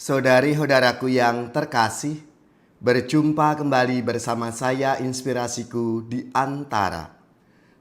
Saudari-saudaraku yang terkasih, berjumpa kembali bersama saya Inspirasiku di Antara.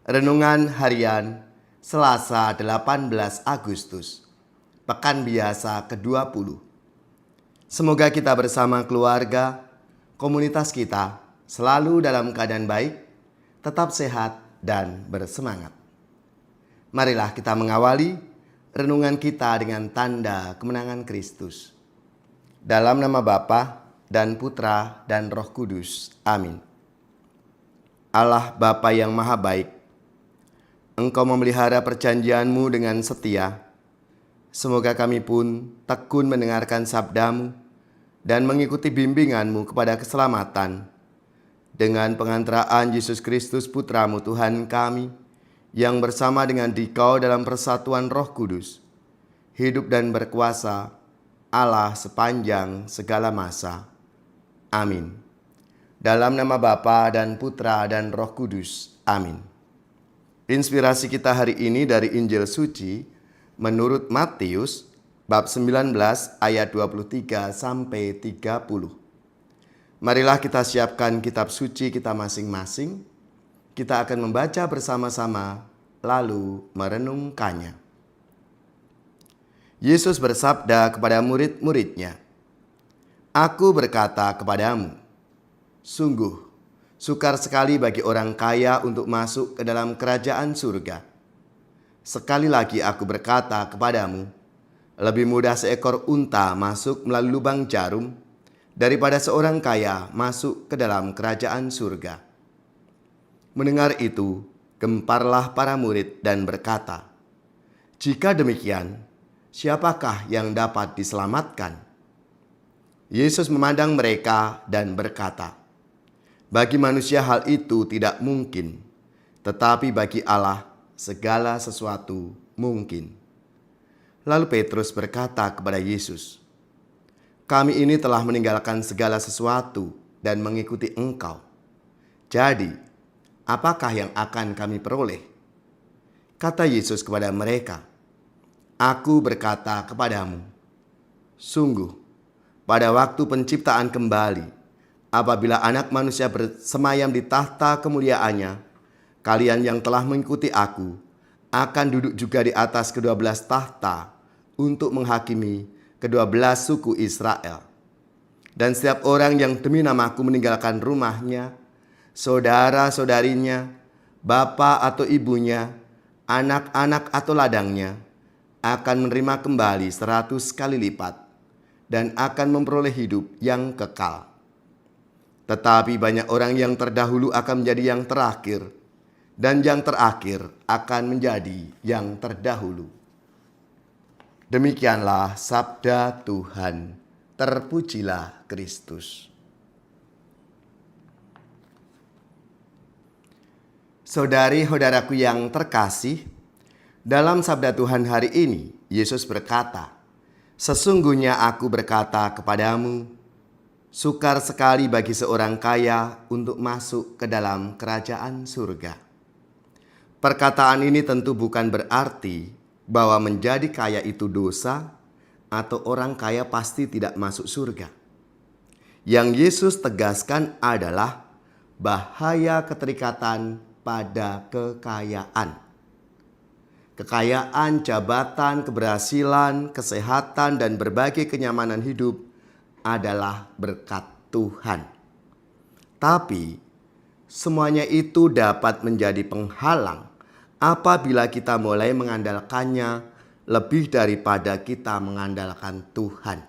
Renungan Harian Selasa 18 Agustus, Pekan Biasa ke-20. Semoga kita bersama keluarga, komunitas kita selalu dalam keadaan baik, tetap sehat dan bersemangat. Marilah kita mengawali renungan kita dengan tanda kemenangan Kristus. Dalam nama Bapa dan Putra dan Roh Kudus. Amin. Allah Bapa yang Maha Baik, Engkau memelihara perjanjian-Mu dengan setia. Semoga kami pun tekun mendengarkan sabda-Mu dan mengikuti bimbingan-Mu kepada keselamatan. Dengan pengantaraan Yesus Kristus Putra-Mu Tuhan kami, yang bersama dengan Dikau dalam persatuan Roh Kudus, hidup dan berkuasa Allah sepanjang segala masa. Amin. Dalam nama Bapa dan Putra dan Roh Kudus. Amin. Inspirasi kita hari ini dari Injil Suci menurut Matius bab 19 ayat 23 sampai 30. Marilah kita siapkan kitab suci kita masing-masing. Kita akan membaca bersama-sama lalu merenungkannya. Yesus bersabda kepada murid-muridnya, "Aku berkata kepadamu, sungguh sukar sekali bagi orang kaya untuk masuk ke dalam kerajaan surga. Sekali lagi aku berkata kepadamu, lebih mudah seekor unta masuk melalui lubang jarum daripada seorang kaya masuk ke dalam kerajaan surga." Mendengar itu, gemparlah para murid dan berkata, "Jika demikian, siapakah yang dapat diselamatkan?" Yesus memandang mereka dan berkata, "Bagi manusia hal itu tidak mungkin, tetapi bagi Allah segala sesuatu mungkin." Lalu Petrus berkata kepada Yesus, "Kami ini telah meninggalkan segala sesuatu dan mengikuti Engkau. Jadi, apakah yang akan kami peroleh?" Kata Yesus kepada mereka, "Aku berkata kepadamu, sungguh, pada waktu penciptaan kembali, apabila Anak Manusia bersemayam di tahta kemuliaannya, kalian yang telah mengikuti aku akan duduk juga di atas ke-12 tahta untuk menghakimi ke-12 suku Israel. Dan setiap orang yang demi namaku meninggalkan rumahnya, saudara-saudarinya, bapa atau ibunya, anak-anak atau ladangnya, akan menerima kembali 100 kali lipat dan akan memperoleh hidup yang kekal. Tetapi banyak orang yang terdahulu akan menjadi yang terakhir, dan yang terakhir akan menjadi yang terdahulu." Demikianlah sabda Tuhan. Terpujilah Kristus. Saudari-saudaraku yang terkasih, dalam sabda Tuhan hari ini, Yesus berkata, "Sesungguhnya aku berkata kepadamu, sukar sekali bagi seorang kaya untuk masuk ke dalam kerajaan surga." Perkataan ini tentu bukan berarti bahwa menjadi kaya itu dosa atau orang kaya pasti tidak masuk surga. Yang Yesus tegaskan adalah bahaya keterikatan pada kekayaan. Kekayaan, jabatan, keberhasilan, kesehatan, dan berbagai kenyamanan hidup adalah berkat Tuhan. Tapi semuanya itu dapat menjadi penghalang apabila kita mulai mengandalkannya lebih daripada kita mengandalkan Tuhan.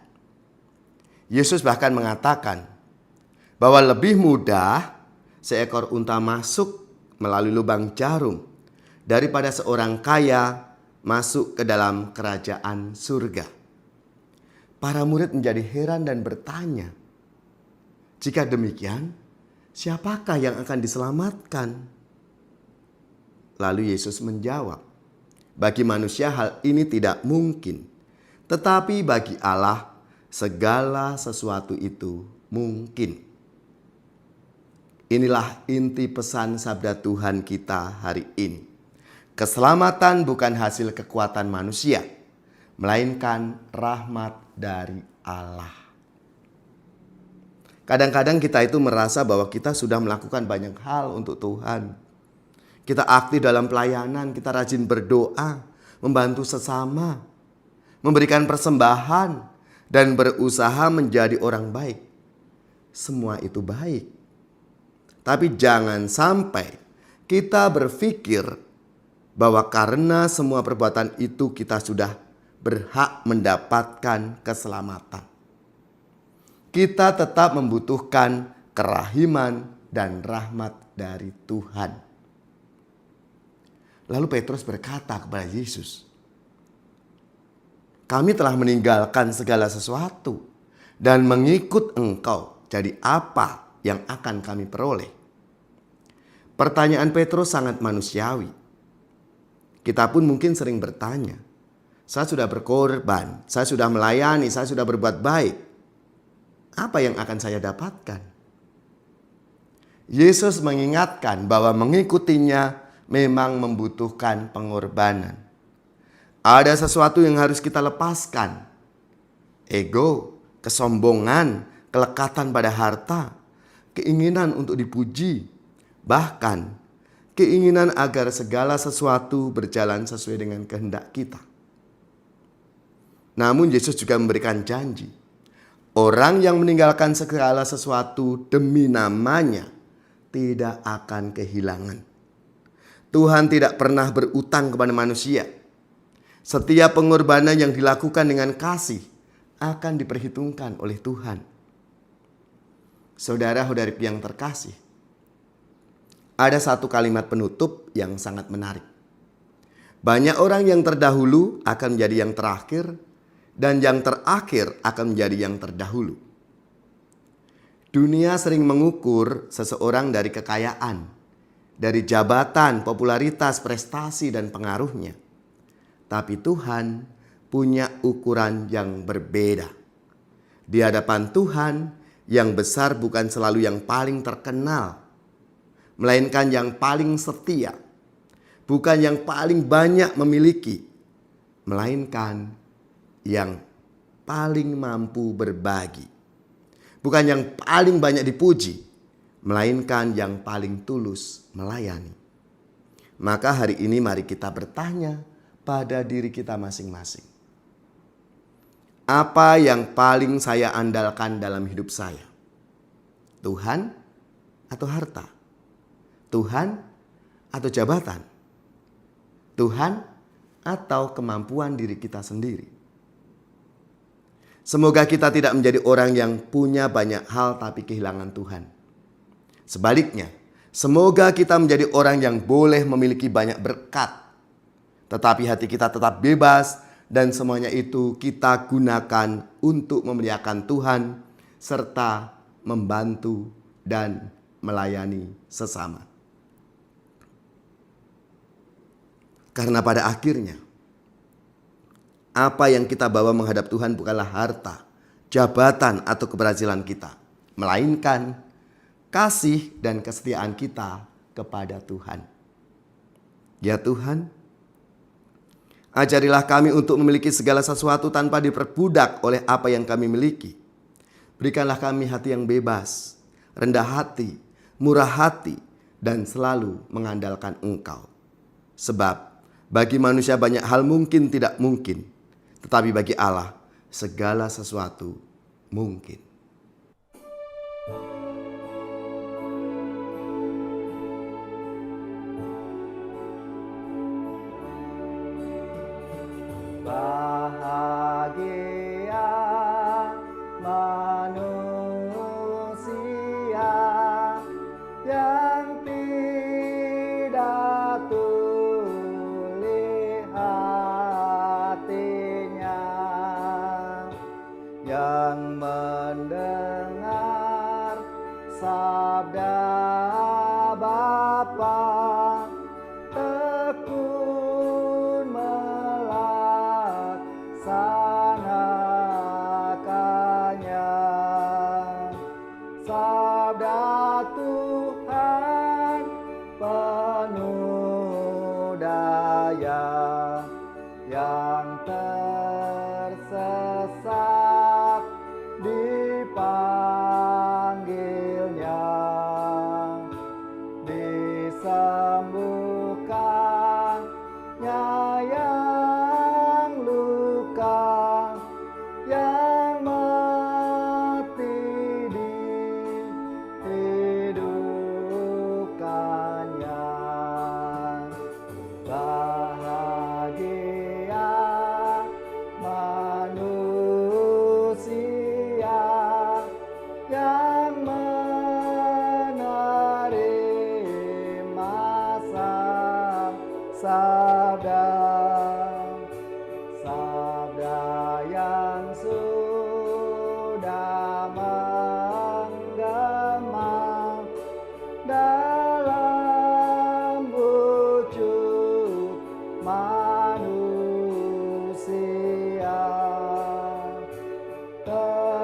Yesus bahkan mengatakan bahwa lebih mudah seekor unta masuk melalui lubang jarum daripada seorang kaya masuk ke dalam kerajaan surga. Para murid menjadi heran dan bertanya, "Jika demikian, siapakah yang akan diselamatkan?" Lalu Yesus menjawab, "Bagi manusia hal ini tidak mungkin, tetapi bagi Allah segala sesuatu itu mungkin." Inilah inti pesan sabda Tuhan kita hari ini. Keselamatan bukan hasil kekuatan manusia, melainkan rahmat dari Allah. Kadang-kadang kita itu merasa bahwa kita sudah melakukan banyak hal untuk Tuhan. Kita aktif dalam pelayanan, kita rajin berdoa, membantu sesama, memberikan persembahan, dan berusaha menjadi orang baik. Semua itu baik. Tapi jangan sampai kita berpikir bahwa karena semua perbuatan itu kita sudah berhak mendapatkan keselamatan. Kita tetap membutuhkan kerahiman dan rahmat dari Tuhan. Lalu Petrus berkata kepada Yesus, "Kami telah meninggalkan segala sesuatu dan mengikut Engkau. Jadi apa yang akan kami peroleh?" Pertanyaan Petrus sangat manusiawi. Kita pun mungkin sering bertanya, saya sudah berkorban, saya sudah melayani, saya sudah berbuat baik. Apa yang akan saya dapatkan? Yesus mengingatkan bahwa mengikutinya memang membutuhkan pengorbanan. Ada sesuatu yang harus kita lepaskan. Ego, kesombongan, kelekatan pada harta, keinginan untuk dipuji, bahkan keinginan agar segala sesuatu berjalan sesuai dengan kehendak kita. Namun Yesus juga memberikan janji, orang yang meninggalkan segala sesuatu demi namanya tidak akan kehilangan. Tuhan tidak pernah berutang kepada manusia. Setiap pengorbanan yang dilakukan dengan kasih akan diperhitungkan oleh Tuhan. Saudara-saudari yang terkasih, ada satu kalimat penutup yang sangat menarik. Banyak orang yang terdahulu akan menjadi yang terakhir, dan yang terakhir akan menjadi yang terdahulu. Dunia sering mengukur seseorang dari kekayaan, dari jabatan, popularitas, prestasi, dan pengaruhnya. Tapi Tuhan punya ukuran yang berbeda. Di hadapan Tuhan, yang besar bukan selalu yang paling terkenal, melainkan yang paling setia. Bukan yang paling banyak memiliki, melainkan yang paling mampu berbagi. Bukan yang paling banyak dipuji, melainkan yang paling tulus melayani. Maka hari ini mari kita bertanya pada diri kita masing-masing. Apa yang paling saya andalkan dalam hidup saya? Tuhan atau harta? Tuhan atau jabatan? Tuhan atau kemampuan diri kita sendiri? Semoga kita tidak menjadi orang yang punya banyak hal tapi kehilangan Tuhan. Sebaliknya, semoga kita menjadi orang yang boleh memiliki banyak berkat, tetapi hati kita tetap bebas dan semuanya itu kita gunakan untuk memuliakan Tuhan serta membantu dan melayani sesama. Karena pada akhirnya, apa yang kita bawa menghadap Tuhan bukanlah harta, jabatan atau keberhasilan kita, melainkan kasih dan kesetiaan kita kepada Tuhan. Ya Tuhan, ajarilah kami untuk memiliki segala sesuatu tanpa diperbudak oleh apa yang kami miliki. Berikanlah kami hati yang bebas, rendah hati, murah hati, dan selalu mengandalkan Engkau. Sebab bagi manusia banyak hal mungkin tidak mungkin, tetapi bagi Allah segala sesuatu mungkin. Bahagia manusia yang tidak tuli hatinya, yang mendengar sabda Bapa, tekun melaksanakannya. Sabda Tuhan penuh daya, yang tersesat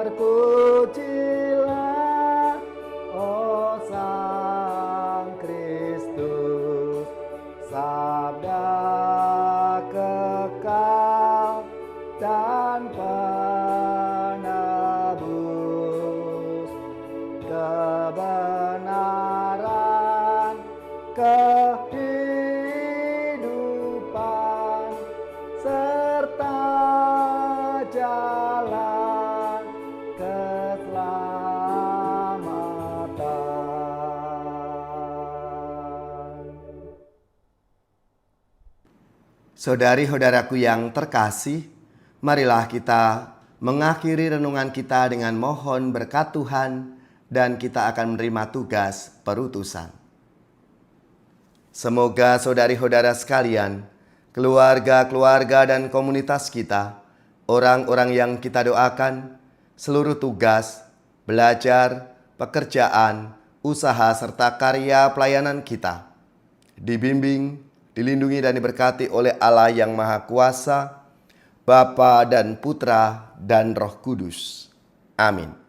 Terpujilah, oh Sang Kristus, sabda kekal dan penebus, kebenaran, kehidupan, serta jalan keselamatan. Saudari-saudaraku yang terkasih, marilah kita mengakhiri renungan kita dengan mohon berkat Tuhan dan kita akan menerima tugas perutusan. Semoga saudari-saudara sekalian, keluarga-keluarga dan komunitas kita, orang-orang yang kita doakan, seluruh tugas, belajar, pekerjaan, usaha serta karya pelayanan kita dibimbing, dilindungi dan diberkati oleh Allah yang Maha Kuasa, Bapa dan Putra dan Roh Kudus. Amin.